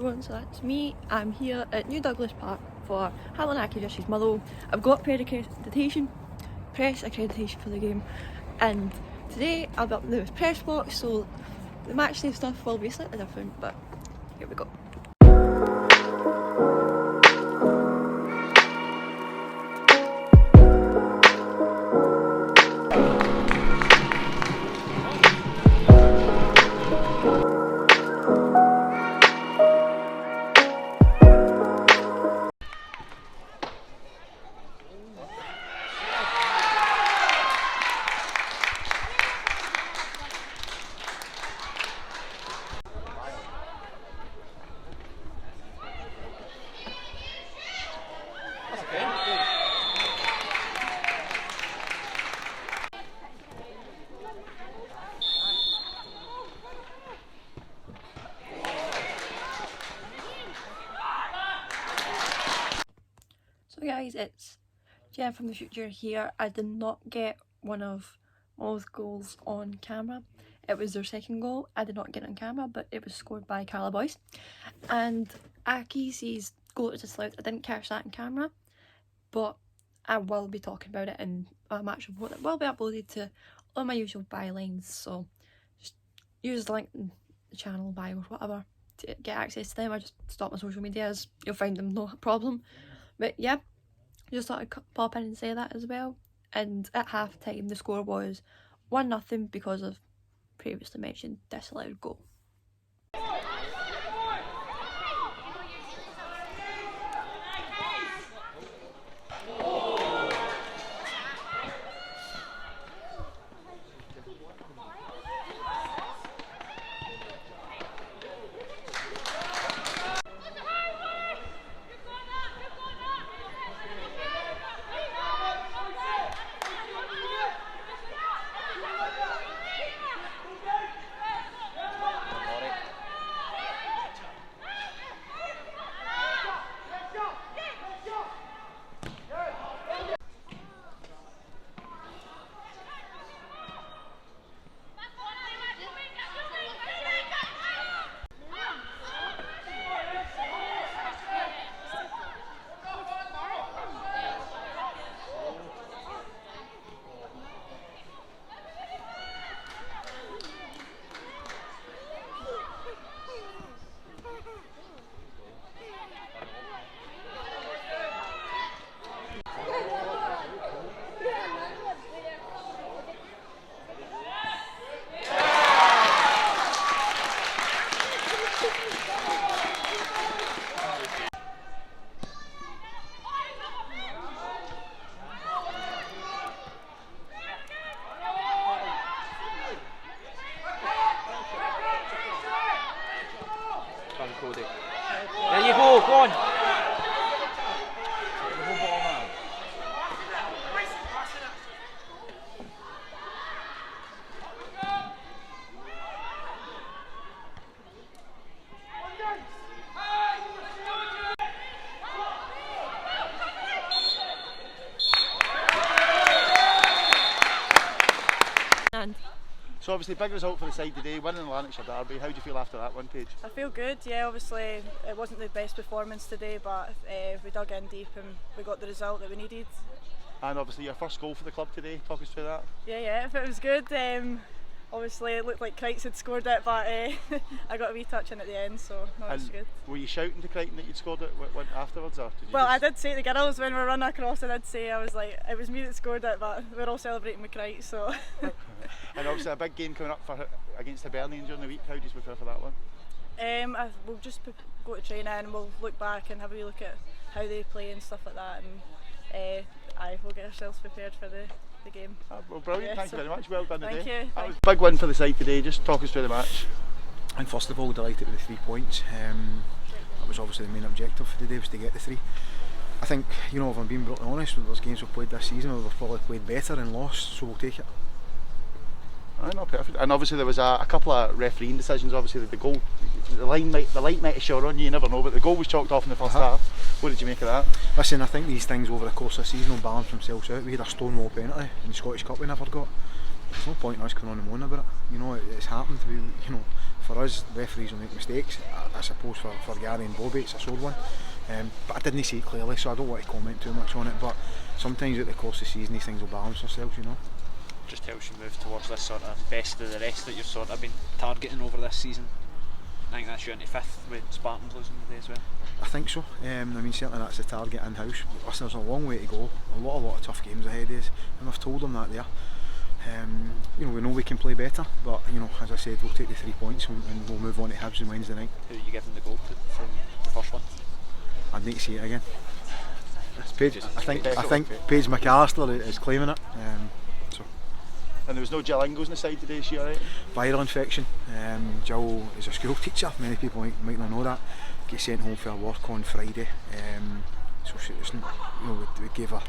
everyone, so that's me. I'm here at New Douglas Park for Hamilton Accies versus Motherwell. I've got press accreditation for the game, and today I'll be up in the press box, so the match day stuff will be slightly different, but here we go. So guys, it's Jen from the future here. I did not get one of Motherwell's goals on camera. It was their second goal. I did not get it on camera, but it was scored by Carla Boyce. And Accies' goal was disallowed. I didn't catch that on camera, but I will be talking about it in a match report that will be uploaded to all my usual bylines. So just use the link in the channel bio or whatever to get access to them. I just stop my social medias. You'll find them no problem. But yeah, just thought I'd pop in and say that as well. And at half time the score was 1-0 because of previously mentioned disallowed goal. There you go, go on. So obviously big result for the side today, winning the Lanarkshire derby. How do you feel after that one, Paige? I feel good, yeah. Obviously it wasn't the best performance today, but we dug in deep and we got the result that we needed. And obviously your first goal for the club today, talk us through that. Yeah, it was good. Obviously it looked like Crichton had scored it, but I got a wee touch in at the end, so no, it was good. Were you shouting to Crichton that you'd scored it afterwards, or did you I did say to the girls when we were running across, I was like, it was me that scored it, but we're all celebrating with Crichton, so. And obviously a big game coming up against Hibernian during the week. How do you prepare for that one? We'll just go to training and we'll look back and have a wee look at how they play and stuff like that, and we'll get ourselves prepared for the game. Well, brilliant, yeah, thank you very much, well done today. Thank you. That was a big win for the side today, just talk us through the match. And first of all, delighted with the 3 points. That was obviously the main objective for today, was to get the 3. I think, you know, if I'm being brutally honest, with those games we've played this season, we've probably played better and lost, so we'll take it. No, perfect. And obviously there was a couple of refereeing decisions. Obviously the goal, the light might have shone on you, you never know, but the goal was chalked off in the first half. What did you make of that? Listen, I think these things over the course of the season will balance themselves out. We had a Stonewall penalty in the Scottish Cup we never got. There's no point in us going on and moaning about it. You know, it's happened. You know, for us, referees will make mistakes. I suppose for Gary and Bobby it's a sore one. But I didn't see it clearly, so I don't want to comment too much on it. But sometimes at the course of the season, these things will balance themselves, you know. Just helps you move towards this sort of best of the rest that you've sort of been targeting over this season. I think that's you into fifth with Spartans losing today as well. I think so. I mean, certainly that's the target in-house. Listen, there's a long way to go. A lot of tough games ahead of us, and I've told them that there. You know, we know we can play better, but you know, as I said, we'll take the 3 points and we'll move on to Hibs on Wednesday night. Who are you giving the goal to from the first one? I'd need to see it again. It's Paige. I think Paige. Paige McAllister is claiming it. So. And there was no Gilingos in the side today, is she alright? Viral infection. Jill is a school teacher. Many people might not know that. Get sent home for work on Friday. So she was, you know, we gave her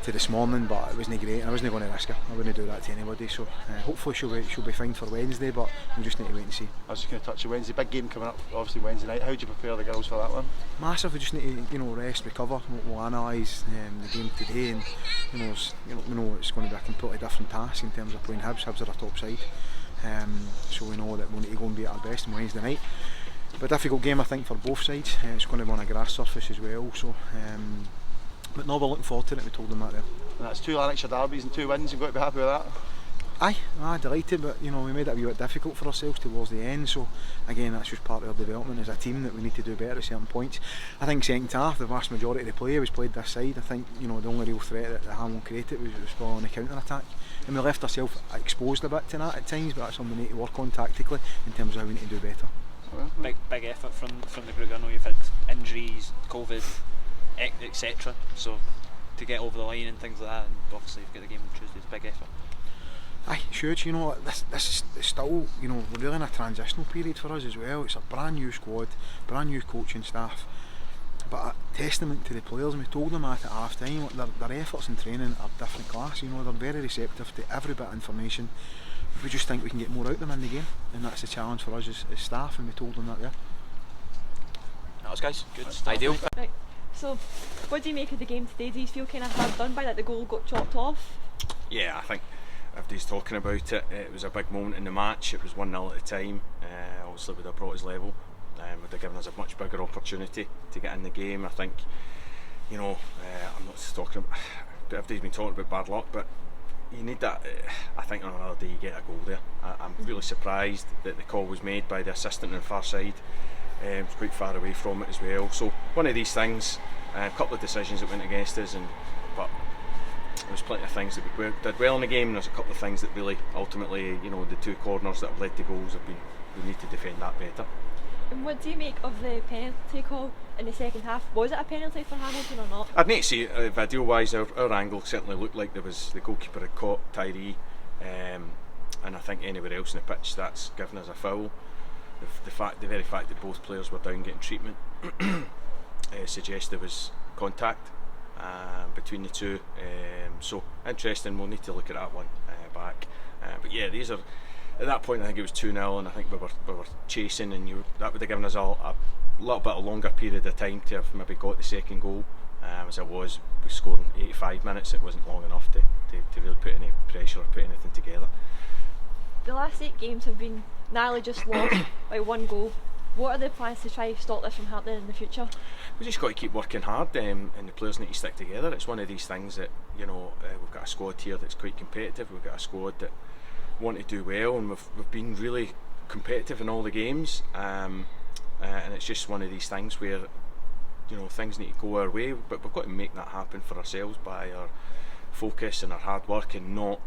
to this morning, but it wasn't great. I wasn't going to risk her. I wouldn't do that to anybody. So hopefully she'll be fine for Wednesday, but we'll just need to wait and see. I was just going to touch on Wednesday. Big game coming up, obviously Wednesday night. How do you prepare the girls for that one? Massive. We just need to, you know, rest, recover. We'll analyse the game today, and we know it's going to be a completely different task in terms of playing Hibs. Hibs are a top side, so we know that we need to go and be at our best on Wednesday night. But a difficult game, I think, for both sides. It's going to be on a grass surface as well. So, but no, we're looking forward to it. We told them that there. And that's 2 Lanarkshire derbies and 2 wins. You've got to be happy with that. Aye, delighted, but you know, we made it a wee bit difficult for ourselves towards the end, so again, that's just part of our development as a team, that we need to do better at certain points. I think second half, the vast majority of the play was played this side. I think, you know, the only real threat that Hamilton created was on the counter attack, and we left ourselves exposed a bit to that at times, but that's something we need to work on tactically in terms of how we need to do better. Big effort from the group. I know you've had injuries, COVID, etc. So to get over the line and things like that, and obviously you've got the game on Tuesday, it's a big effort. Aye, huge. You know, this is still, you know, we're really in a transitional period for us as well. It's a brand new squad, brand new coaching staff, but a testament to the players, and we told them that at half time. Their efforts in training are different class. You know, they're very receptive to every bit of information. We just think we can get more out of them in the game, and that's the challenge for us as staff, and we told them that there. That was guys, good stuff. Ideal. Right. So, what do you make of the game today? Do you feel kind of hard done by that the goal got chopped off? Yeah, I think everybody's talking about it. It was a big moment in the match. It was 1-0 at the time. Obviously would have brought us level. Would have given us a much bigger opportunity to get in the game. I think, you know, I'm not talking about, everybody's been talking about bad luck, but you need that. I think on another day you get a goal there. I'm really surprised that the call was made by the assistant on the far side. It was quite far away from it as well. So one of these things, a couple of decisions that went against us, but there was plenty of things that we did well in the game, and there's a couple of things that really ultimately, you know, the 2 corners that have led to goals we need to defend that better. And what do you make of the penalty call in the second half? Was it a penalty for Hamilton or not? I'd need to see it video wise. Our angle certainly looked like there was, the goalkeeper had caught Tyree, and I think anywhere else in the pitch that's given us a foul. The very fact that both players were down getting treatment suggests there was contact between the two. So interesting. We'll need to look at that one back. But yeah, these are, at that point I think it was 2-0, and I think we were chasing, and that would have given us a little bit of longer period of time to have maybe got the second goal. As it was, we scored in 85 minutes. It wasn't long enough to really put any pressure or put anything together. The last 8 games have been narrowly just lost by 1 goal. What are the plans to try to stop this from happening in the future? We just got to keep working hard, and the players need to stick together. It's one of these things that, you know, we've got a squad here that's quite competitive. We've got a squad that want to do well, and we've been really competitive in all the games, and it's just one of these things where, you know, things need to go our way, but we've got to make that happen for ourselves by our focus and our hard work, and not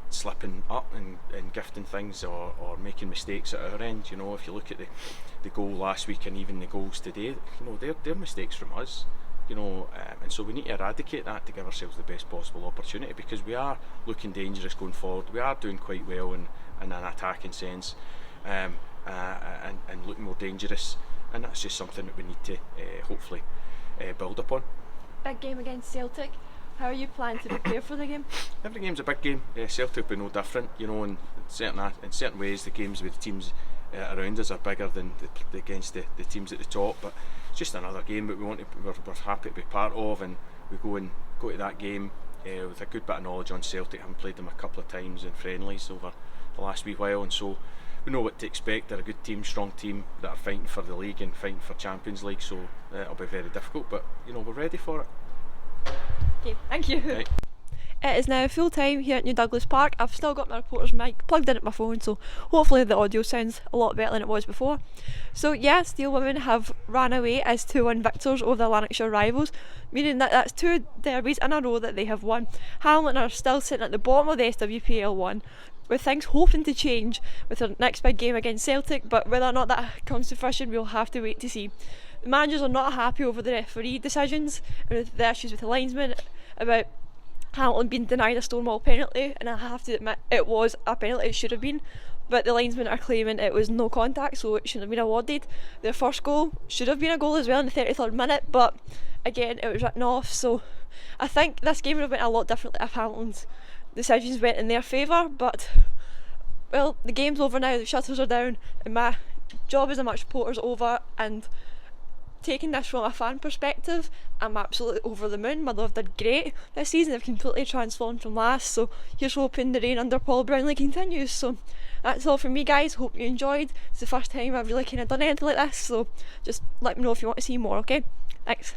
slipping up and gifting things or making mistakes at our end. You know, if you look at the goal last week and even the goals today, you know, they're mistakes from us. You know, and so we need to eradicate that to give ourselves the best possible opportunity, because we are looking dangerous going forward. We are doing quite well in an attacking sense, and looking more dangerous, and that's just something that we need to hopefully build upon. Big game against Celtic. How are you planning to prepare for the game? Every game's a big game. Celtic will be no different. You know, in certain ways, the games with the teams around us are bigger than against the teams at the top. But it's just another game that we're happy to be part of, and we go to that game with a good bit of knowledge on Celtic. I haven't played them a couple of times in friendlies over the last wee while, and so we know what to expect. They're a good team, strong team that are fighting for the league and fighting for Champions League, so it'll be very difficult, but you know, we're ready for it. Okay, thank you. Right. It is now full time here at New Douglas Park. I've still got my reporter's mic plugged in at my phone, so hopefully the audio sounds a lot better than it was before. So yeah, Steel Women have ran away as 2-1 victors over the Lanarkshire rivals, meaning that that's 2 derbies in a row that they have won. Hamilton are still sitting at the bottom of the SWPL 1, with things hoping to change with their next big game against Celtic, but whether or not that comes to fruition we'll have to wait to see. The managers are not happy over the referee decisions and with the issues with the linesman about Hamilton being denied a Stonewall penalty, and I have to admit it was a penalty, it should have been, but the linesmen are claiming it was no contact, so it shouldn't have been awarded. Their first goal should have been a goal as well in the 33rd minute, but again it was written off, so I think this game would have went a lot differently if Hamilton's decisions went in their favour, but well, the game's over now, the shutters are down, and my job as a match reporter's over, and taking this from a fan perspective, I'm absolutely over the moon. Motherwell did great this season, they've completely transformed from last, so here's hoping the reign under Paul Brownlee continues. So that's all from me, guys. Hope you enjoyed. It's the first time I've really kind of done anything like this, so just let me know if you want to see more, okay? Thanks.